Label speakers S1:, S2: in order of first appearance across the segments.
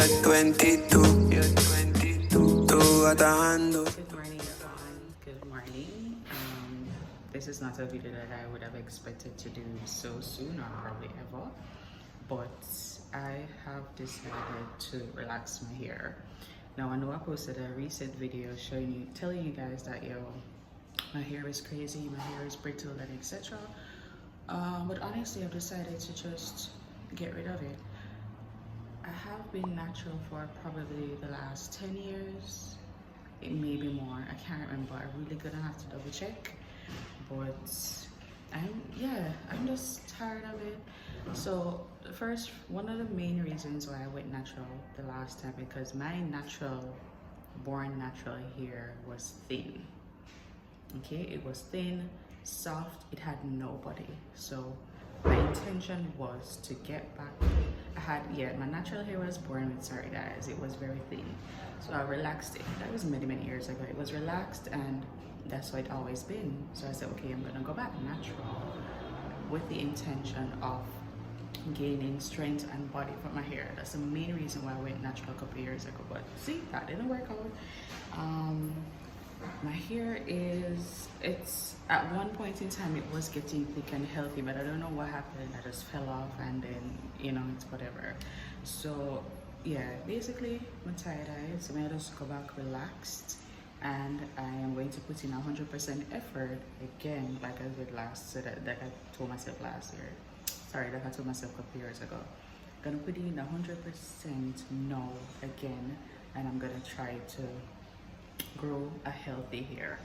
S1: You're 22. You're 22. Tú atajando.
S2: Good morning, everyone. Good morning. This is not a video that I would have expected to do so soon or probably ever, but I have decided to relax my hair. Now, I know I posted a recent video telling you guys that my hair is crazy, my hair is brittle, and etc. But honestly, I've decided to just get rid of it. I have been natural for probably the last 10 years, maybe more. I can't remember. I'm really gonna have to double check. But I'm just tired of it. So first, one of the main reasons why I went natural the last time, because my born natural hair was thin. Okay, it was thin, soft, it had no body. So my intention was to get back. My natural hair was born with, sorry guys, it was very thin. So I relaxed it. That was many years ago. It was relaxed, and that's what it always been. So I said, okay, I'm gonna go back natural with the intention of gaining strength and body for my hair. That's the main reason why I went natural a couple years ago. But see, that didn't work out. My hair it's at one point in time it was getting thick and healthy, but I don't know what happened. I just fell off, and then it's whatever. So yeah, basically I'm tired eyed, so I just go back relaxed, and I am going to put in 100% effort again, like I did last, like I told myself last year. Sorry, like I told myself a couple years ago. I'm gonna put in 100% now again, and I'm gonna try to grow a healthy hair.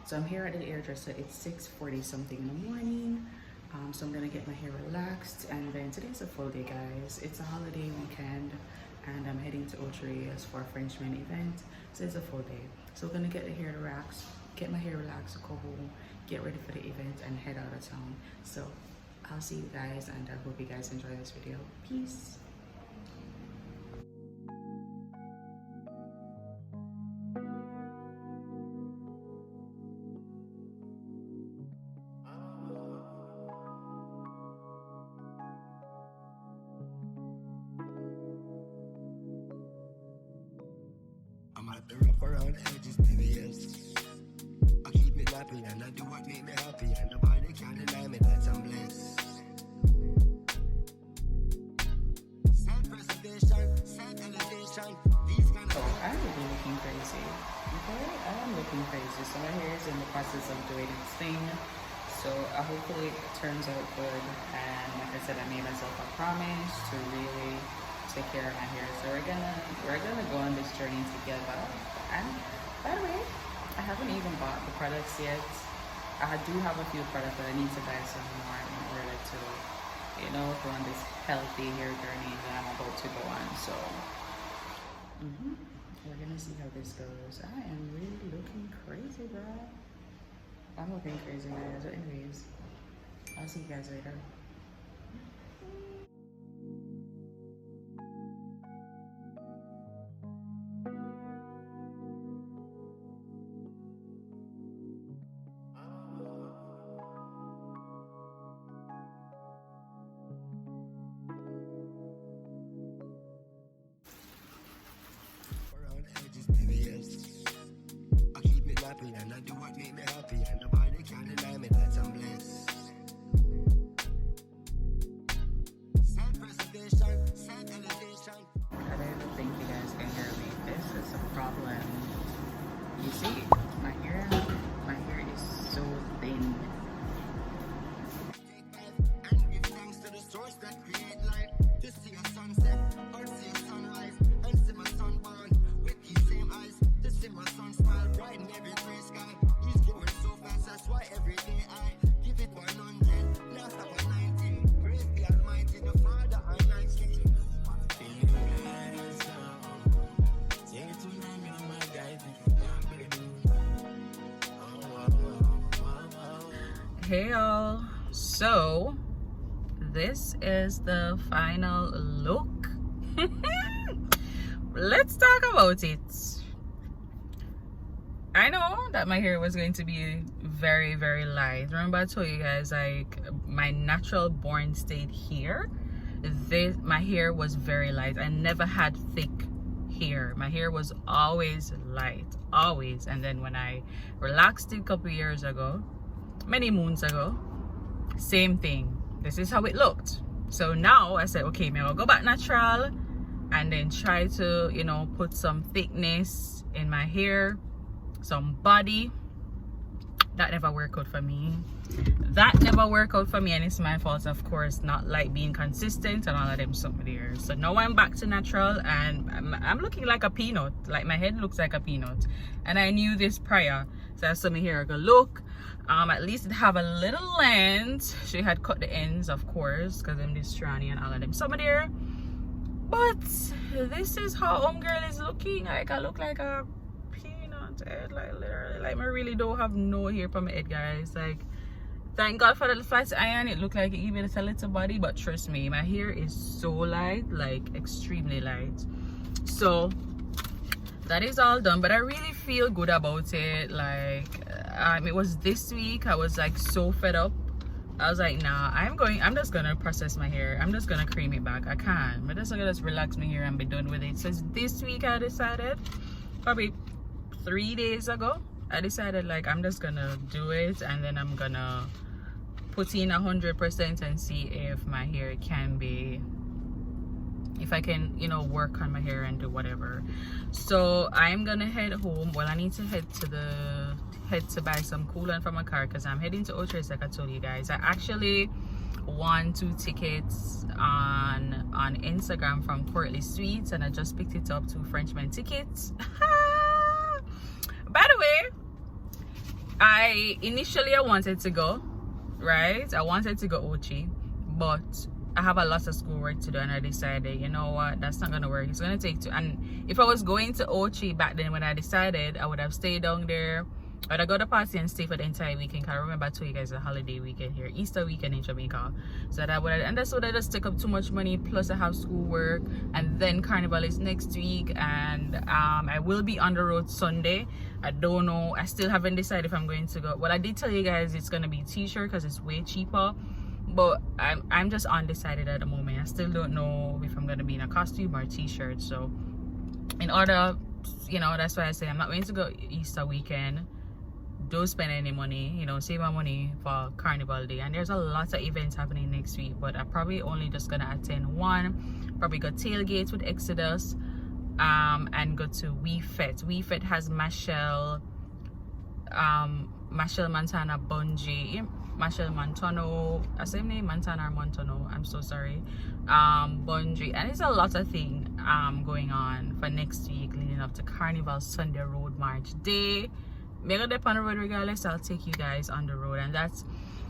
S2: So I'm here at the hairdresser. It's 6:40 something in the morning. So I'm gonna get my hair relaxed, and then today's a full day, guys. It's a holiday weekend, and I'm heading to OCHO RIOS for a FRENCHMEN event. So it's a full day. So I'm gonna get the hair relaxed, get my hair relaxed, go home, get ready for the event, and head out of town. So I'll see you guys, and I hope you guys enjoy this video. Peace.
S1: I'm at the rough around the edges, baby, yes. I keep me nappy and I do what make me happy, and nobody can deny me that I'm blessed. Self-preservation, self-elevation, these kind of...
S2: I'm really looking crazy. Okay, I am looking crazy. So my hair is in the process of doing its thing. So hopefully it turns out good. And like I said, I made myself a promise to really take care of my hair. So we're gonna go on this journey together. And by the way, I haven't even bought the products yet. I do have a few products, but I need to buy some more in order to, go on this healthy hair journey that I'm about to go on. So we're gonna see how this goes. I am really looking crazy, bro. I'm looking crazy, guys. But anyways, I'll see you guys later.
S1: I keep me nappy and I do what make me happy, and nobody can deny me that I'm blessed. Self-preservation, self-elevation.
S2: I don't think you guys can hear me. This is a problem. You see, my hair is so thin.
S1: And give thanks to the source that create life. To see a sunset or see a sunrise, and see my sun burn with these same eyes. To see my sun smile bright in every gray sky. He's going so fast, that's why every day I give it 100. Last hour 90. Praise the Almighty, the Father Almighty.
S2: Hey y'all, so this is the final look. Let's talk about it. I know that my hair was going to be very light. Remember I told you guys, like, my natural born state here, my hair was very light. I never had thick hair. My hair was always light, always. And then when I relaxed it a couple years ago, many moons ago, same thing. This is how it looked. So now I said, okay, maybe I'll go back natural and then try to, you know, put some thickness in my hair, some body. That never worked out for me. That never worked out for me, and it's my fault, of course, not like being consistent and all of them something there. So now I'm back to natural, and I'm looking like a peanut. Like my head looks like a peanut, and I knew this prior. So I saw me here, I go look. At least it have a little length. She had cut the ends, of course, because I'm this tranny and all of them something there. But this is how homegirl is looking. Like I look like a peanut head, like literally, like I really don't have no hair from my head, guys. Like thank God for the flat iron. It looked like it even a little body, but trust me, my hair is so light, like extremely light. So that is all done, but I really feel good about it. Like it was this week, I was like so fed up. I was like, nah, I'm just gonna process my hair. I'm just gonna cream it back. I can't. I'm just gonna relax my hair and be done with it. So this week I decided, probably 3 days ago, I decided like I'm just gonna do it, and then I'm gonna put in 100% and see if my hair can be, if I can, you know, work on my hair and do whatever. So I'm gonna head home. Well, I need to head to buy some coolant for my car because I'm heading to OCHO RIOS, like I told you guys. I actually won 2 tickets on Instagram from Courtly Sweets, and I just picked it up, 2 Frenchman tickets. By the way, initially I wanted to go, right? I wanted to go OCHO, but I have a lot of schoolwork to do, and I decided, you know what, that's not gonna work. It's gonna take 2. And if I was going to OCHO back then when I decided, I would have stayed down there. I would have got a party and stay for the entire weekend. Cause I remember I told you guys a holiday weekend here, Easter weekend in Jamaica. So that would have, and that's would have just take up too much money. Plus I have schoolwork, and then Carnival is next week, and I will be on the road Sunday. I don't know. I still haven't decided if I'm going to go. Well, I did tell you guys it's gonna be t-shirt because it's way cheaper. But I'm just undecided at the moment. I still don't know if I'm gonna be in a costume or t-shirt. So in order, you know, that's why I say I'm not going to go Easter weekend. Don't spend any money, you know, save my money for Carnival Day. And there's a lot of events happening next week, but I'm probably only just gonna attend one. Probably go tailgate with Exodus, and go to WeFet. WeFet has Machelle Montana Bungie, Machelle Montano, I say name Montana or Montano, I'm so sorry, Bungie, and there's a lot of things going on for next week leading up to Carnival Sunday Road March Day. Make a dip on the road regardless. I'll take you guys on the road, and that's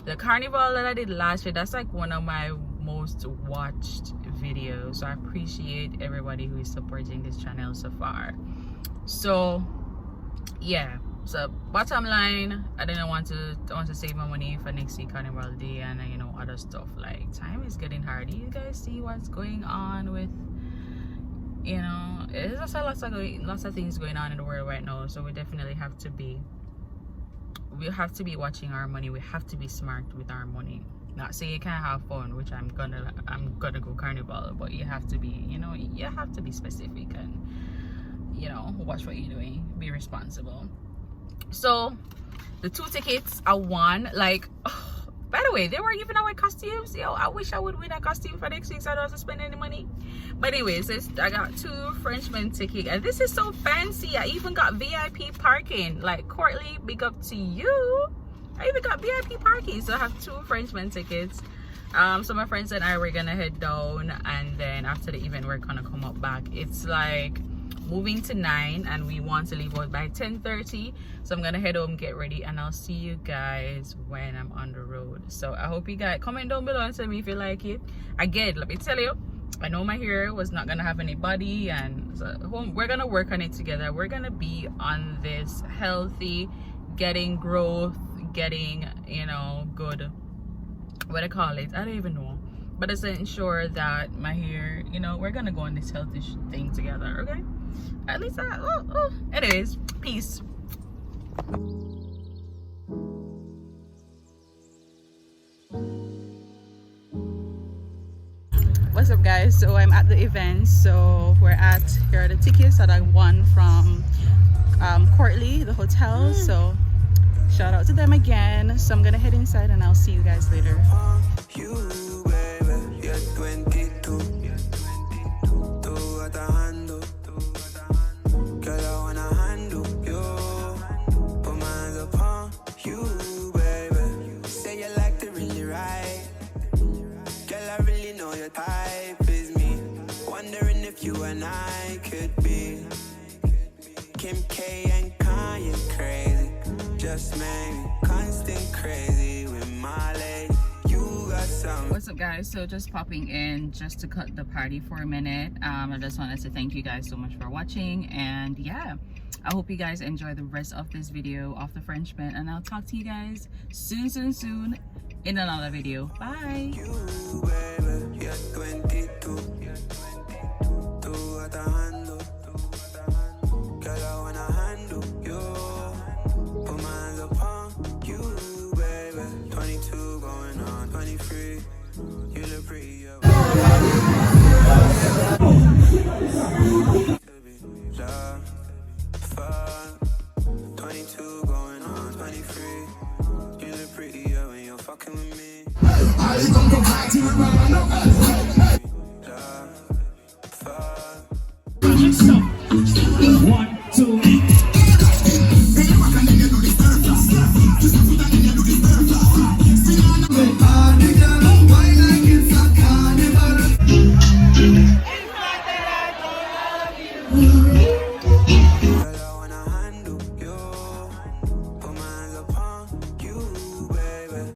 S2: the carnival that I did last year. That's like one of my most watched videos, so I appreciate everybody who is supporting this channel so far. So yeah, so bottom line, I want to save my money for next week Carnival Day, and you know, other stuff. Like time is getting hard. You guys see what's going on with, you know, there's just lots of things going on in the world right now. So we definitely have to be watching our money. We have to be smart with our money. Not say you can't have fun, which I'm gonna go Carnival, but you have to be, you know, you have to be specific and, you know, watch what you're doing, be responsible. So the 2 tickets I won. Like, oh, by the way, they were giving away costumes. Yo, I wish I would win a costume for next week so I don't have to spend any money. But anyways, I got 2 Frenchman tickets, and this is so fancy. I even got VIP parking. Like, Courtly, big up to you. I even got VIP parking. So I have 2 Frenchman tickets. So my friends and I were gonna head down, and then after the event we're gonna come up back. It's like moving to 9, and we want to leave out by 10:30. So I'm gonna head home, get ready, and I'll see you guys when I'm on the road. So I hope you guys comment down below and tell me if you like it. Again, let me tell you, I know my hair was not gonna have any body, and so we're gonna work on it together. We're gonna be on this healthy, getting growth, getting, you know, good, what I call it, I don't even know, but it's to ensure that my hair, you know, we're gonna go on this healthy thing together. Okay, at least anyways, peace. What's up guys, so I'm at the event. So here are the tickets that I won from Courtly, the hotel. So shout out to them again. So I'm gonna head inside and I'll see you guys later.
S1: You and I could be Kim K and Kanye crazy. Just maybe constant crazy with my lady. You got some.
S2: What's up guys, so just popping in just to cut the party for a minute. I just wanted to thank you guys so much for watching, and yeah, I hope you guys enjoy the rest of this video of the Frenchmen, and I'll talk to you guys soon in another video. Bye.
S1: You, baby, you're 22. The handle, girl, I wanna handle you. Put my hands upon you, baby. 22 going on 23. You look pretty, yeah. Love, fuck. 22 going on 23. You look pretty, yeah, when you're fucking with me. I come to party with my